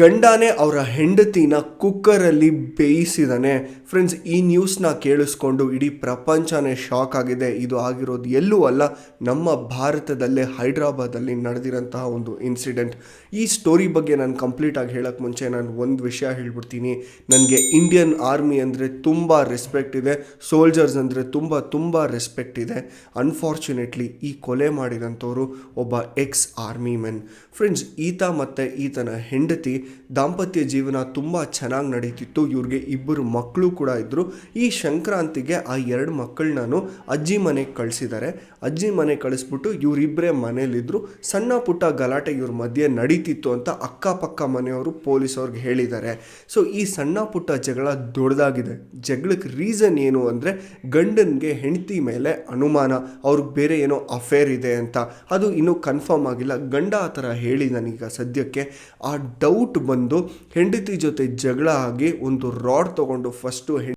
ಗಂಡನೇ ಅವರ ಹೆಂಡತಿನ ಕುಕ್ಕರಲ್ಲಿ ಬೇಯಿಸಿದಾನೆ. ಫ್ರೆಂಡ್ಸ್, ಈ ನ್ಯೂಸ್ನ ಕೇಳಿಸ್ಕೊಂಡು ಇಡೀ ಪ್ರಪಂಚನೇ ಶಾಕ್ ಆಗಿದೆ. ಇದು ಆಗಿರೋದು ಎಲ್ಲೂ ಅಲ್ಲ, ನಮ್ಮ ಭಾರತದಲ್ಲೇ ಹೈದ್ರಾಬಾದಲ್ಲಿ ನಡೆದಿರೋಂತಹ ಒಂದು ಇನ್ಸಿಡೆಂಟ್. ಈ ಸ್ಟೋರಿ ಬಗ್ಗೆ ನಾನು ಕಂಪ್ಲೀಟಾಗಿ ಹೇಳೋಕ್ಕೆ ಮುಂಚೆ ನಾನು ಒಂದು ವಿಷಯ ಹೇಳ್ಬಿಡ್ತೀನಿ. ನನಗೆ ಇಂಡಿಯನ್ ಆರ್ಮಿ ಅಂದರೆ ತುಂಬ ರೆಸ್ಪೆಕ್ಟ್ ಇದೆ, ಸೋಲ್ಜರ್ಸ್ ಅಂದರೆ ತುಂಬ ರೆಸ್ಪೆಕ್ಟ್ ಇದೆ. ಅನ್ಫಾರ್ಚುನೇಟ್ಲಿ ಈ ಕೊಲೆ ಮಾಡಿರೋಂಥವ್ರು ಒಬ್ಬ ಎಕ್ಸ್ ಆರ್ಮಿ ಮೆನ್. ಫ್ರೆಂಡ್ಸ್, ಈತ ಮತ್ತು ಈತನ ಹೆಂಡತಿ ದಾಂಪತ್ಯ ಜೀವನ ತುಂಬ ಚೆನ್ನಾಗಿ ನಡೀತಿತ್ತು. ಇವ್ರಿಗೆ ಇಬ್ಬರು ಮಕ್ಕಳು ಕೂಡ ಇದ್ದರು. ಈ ಸಂಕ್ರಾಂತಿಗೆ ಆ 2 ಮಕ್ಕಳನ್ನೂ ಅಜ್ಜಿ ಮನೆಗೆ ಕಳಿಸಿದ್ದಾರೆ. ಅಜ್ಜಿ ಮನೆಗೆ ಕಳಿಸ್ಬಿಟ್ಟು ಇವರಿಬ್ಬರೇ ಮನೇಲಿದ್ದರು. ಸಣ್ಣ ಪುಟ್ಟ ಗಲಾಟೆ ಇವ್ರ ಮಧ್ಯೆ ನಡೀತಿತ್ತು ಅಂತ ಅಕ್ಕಪಕ್ಕ ಮನೆಯವರು ಪೊಲೀಸವ್ರಿಗೆ ಹೇಳಿದ್ದಾರೆ. ಸೊ ಈ ಸಣ್ಣ ಪುಟ್ಟ ಜಗಳ ದೊಡ್ಡದಾಗಿದೆ. ಜಗಳಕ್ಕೆ ರೀಸನ್ ಏನು ಅಂದರೆ ಗಂಡನಿಗೆ ಹೆಂಡತಿ ಮೇಲೆ ಅನುಮಾನ, ಅವ್ರಿಗೆ ಬೇರೆ ಏನೋ ಅಫೇರ್ ಇದೆ ಅಂತ. ಅದು ಇನ್ನೂ ಕನ್ಫರ್ಮ್ ಆಗಿಲ್ಲ. ಗಂಡ ಆ ಥರ ಹೇಳಿದಾನೀಗ ಸದ್ಯಕ್ಕೆ. ಆ ಡೌಟ್ ಬಂದು ಹೆಂಡತಿ ಜೊತೆ ಜಗಳ ಆಗಿ ಒಂದು ರಾಡ್ ತೊಗೊಂಡು ಫಸ್ಟು